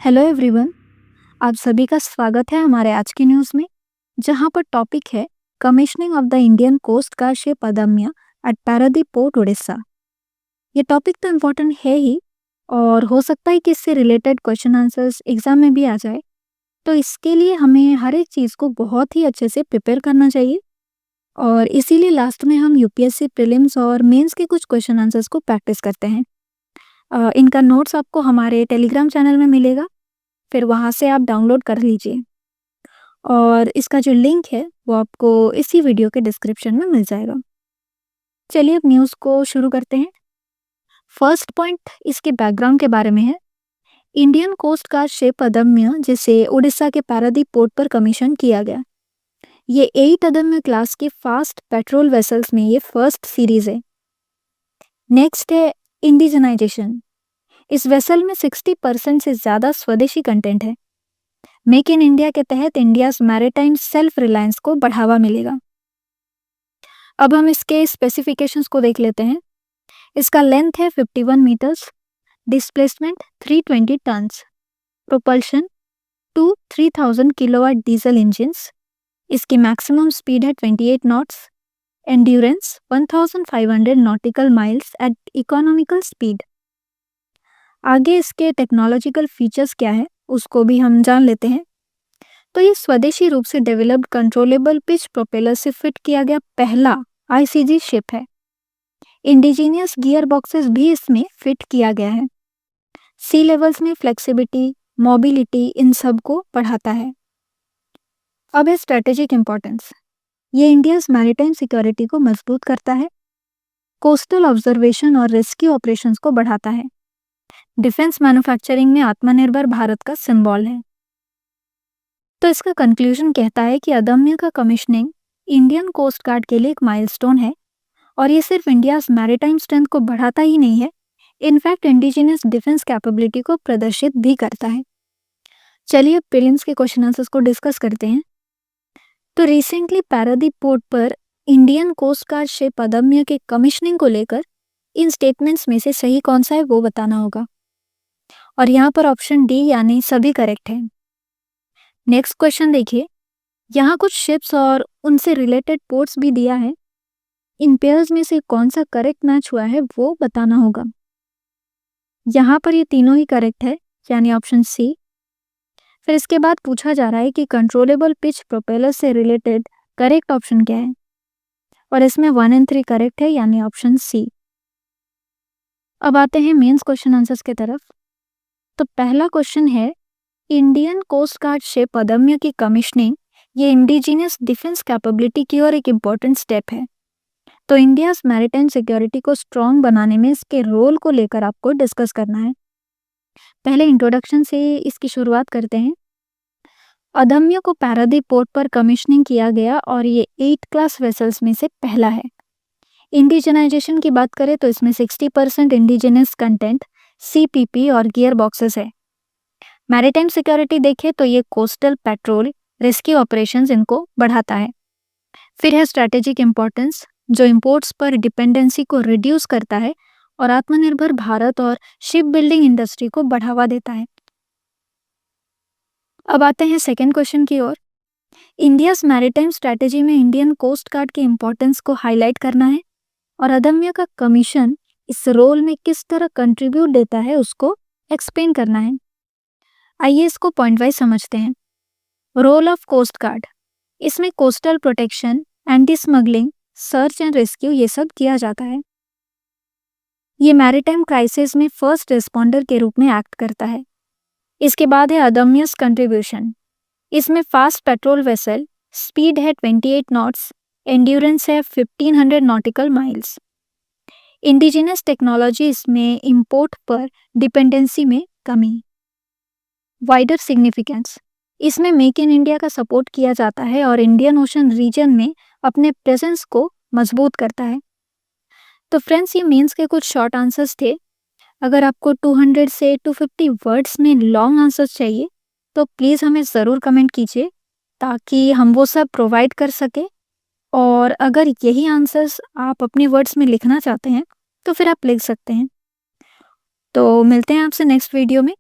Hello everyone. आप सभी का स्वागत है हमारे आज की न्यूज़ में, जहां पर टॉपिक है commissioning of the Indian Coast Guard ship Adamya at Paradip port Orissa. ये टॉपिक तो इम्पोर्टेंट है ही, और हो सकता है कि इससे रिलेटेड क्वेश्चन आंसर्स एग्जाम में भी आ जाए। तो इसके लिए हमें हर एक चीज़ को बहुत ही अच्छे से प्रिपेयर करना चाहिए, और इसीलिए लास्ट में हम यूपीएससी प्रीलिम्स और मेंस के कुछ क्वेश्चन आंसर्स को प्रैक्टिस करते हैं। इनका नोट्स आपको हमारे टेलीग्राम चैनल में मिलेगा, फिर वहाँ से आप डाउनलोड कर लीजिए, और इसका जो लिंक है वो आपको इसी वीडियो के डिस्क्रिप्शन में मिल जाएगा। चलिए अब न्यूज़ को शुरू करते हैं। फर्स्ट पॉइंट इसके बैकग्राउंड के बारे में है। इंडियन कोस्ट गार्ड शिप अदम्य, जिसे उड़ीसा के पारादीप पोर्ट पर कमीशन किया गया, ये 8 अदम्य क्लास के फास्ट पेट्रोल वेसल्स में ये फर्स्ट सीरीज है। नेक्स्ट है इंडिजनाइजेशन। इस वेसल में 60% से ज़्यादा स्वदेशी कंटेंट है। मेक इन इंडिया के तहत इंडियाज मैरिटाइम सेल्फ रिलायंस को बढ़ावा मिलेगा। अब हम इसके स्पेसिफिकेशंस को देख लेते हैं। इसका लेंथ है 51 metres, displacement 320 tons, propulsion 2-3000 kilowatt diesel engines, इसकी मैक्सिमम स्पीड है 28 knots, endurance 1500 nautical miles at economical speed. आगे इसके टेक्नोलॉजिकल फीचर्स क्या है उसको भी हम जान लेते हैं। तो ये स्वदेशी रूप से डेवलप्ड कंट्रोलेबल पिच प्रोपेलर से फिट किया गया पहला आईसीजी शिप है। इंडिजीनियस गियर बॉक्सेस भी इसमें फिट किया गया है। सी लेवल्स में फ्लेक्सिबिलिटी, मोबिलिटी, इन सब को बढ़ाता है। अब है स्ट्रेटेजिक इंपॉर्टेंस। ये इंडियाज मैरिटाइम सिक्योरिटी को मजबूत करता है, कोस्टल ऑब्जर्वेशन और रेस्क्यू ऑपरेशंस को बढ़ाता है, डिफेंस मैन्युफैक्चरिंग में आत्मनिर्भर भारत का सिंबल है। तो इसका कंक्लूजन कहता है कि अदम्य का कमिश्निंग इंडियन कोस्ट गार्ड के लिए एक माइलस्टोन है, और ये सिर्फ इंडियाज मैरिटाइम स्ट्रेंथ को बढ़ाता ही नहीं है, इनफैक्ट इंडिजिनियस डिफेंस कैपेबिलिटी को प्रदर्शित भी करता है। चलिए प्रीलिम्स के क्वेश्चन आंसर्स को डिस्कस करते हैं। तो रिसेंटली पारादीप पोर्ट पर इंडियन कोस्ट गार्ड शिप अदम्य के कमिश्निंग को लेकर इन स्टेटमेंट्स में से सही कौन सा है वो बताना होगा, और यहाँ पर ऑप्शन डी यानी सभी करेक्ट है। नेक्स्ट क्वेश्चन देखिए, यहाँ कुछ शिप्स और उनसे रिलेटेड पोर्ट्स भी दिया है। इन पेयर्स में से कौन सा करेक्ट मैच हुआ है वो बताना होगा। यहाँ पर ये तीनों ही करेक्ट है, यानी ऑप्शन सी। फिर इसके बाद पूछा जा रहा है कि कंट्रोलेबल पिच प्रोपेलर से रिलेटेड करेक्ट ऑप्शन क्या है, और इसमें 1 और 3 करेक्ट है, यानी ऑप्शन सी। अब आते हैं मेंस क्वेश्चन आंसर्स के तरफ। तो पहला क्वेश्चन है, इंडियन कोस्ट गार्ड शिप अदम्य की कमिश्निंग ये इंडिजिनियस डिफेंस कैपेबिलिटी की ओर एक इम्पोर्टेंट स्टेप है। तो इंडियाज मैरिटाइम सिक्योरिटी को स्ट्रॉन्ग बनाने में इसके रोल को लेकर आपको डिस्कस करना है। पहले इंट्रोडक्शन से इसकी शुरुआत करते हैं। अदम्य को पारादीप पोर्ट पर कमिश्निंग किया गया, और ये 8 क्लास वेसल्स में से पहला है। इंडिजनाइजेशन की बात करें तो इसमें 60% इंडिजिनस कंटेंट, सीपीपी और गियर बॉक्सेस है। मैरिटाइम सिक्योरिटी देखें तो ये कोस्टल पेट्रोल, रेस्क्यू ऑपरेशंस इनको बढ़ाता है। फिर है स्ट्रैटेजिक इंपॉर्टेंस, जो इंपोर्ट्स पर डिपेंडेंसी को रिड्यूस करता है और आत्मनिर्भर भारत और शिप बिल्डिंग इंडस्ट्री को बढ़ावा देता है। अब आते हैं सेकेंड क्वेश्चन की ओर। इंडियाज मैरिटाइम स्ट्रैटेजी में इंडियन कोस्ट गार्ड के इंपॉर्टेंस को हाईलाइट करना है, और अदम्य का कमीशन इस रोल में किस तरह कंट्रीब्यूट देता है उसको एक्सप्लेन करना है। आइए इसको पॉइंट वाइज समझते हैं। रोल ऑफ कोस्ट गार्ड, इसमें coastal protection, anti smuggling, search and rescue ये सब किया जाता है। ये मैरिटाइम क्राइसिस में फर्स्ट रिस्पॉन्डर के रूप में एक्ट करता है। इसके बाद है अदम्यस कंट्रीब्यूशन। इसमें फास्ट पेट्रोल वेसल, स्पीड है 28 नॉट्स, एंड्योरेंस है 1500 नॉटिकल माइल्स। इंडिजिनस टेक्नोलॉजी, इसमें इंपोर्ट पर डिपेंडेंसी में कमी। वाइडर सिग्निफिकेंस, इसमें मेक इन इंडिया का सपोर्ट किया जाता है और इंडियन ओशन रीजन में अपने प्रेजेंस को मजबूत करता है। तो फ्रेंड्स, ये मेंस के कुछ शॉर्ट आंसर्स थे। अगर आपको 200 से 250 वर्ड्स में लॉन्ग आंसर्स चाहिए तो प्लीज़ हमें ज़रूर कमेंट कीजिए, ताकि हम वो सब प्रोवाइड कर सके। और अगर यही आंसर्स आप अपने वर्ड्स में लिखना चाहते हैं तो फिर आप लिख सकते हैं। तो मिलते हैं आपसे नेक्स्ट वीडियो में।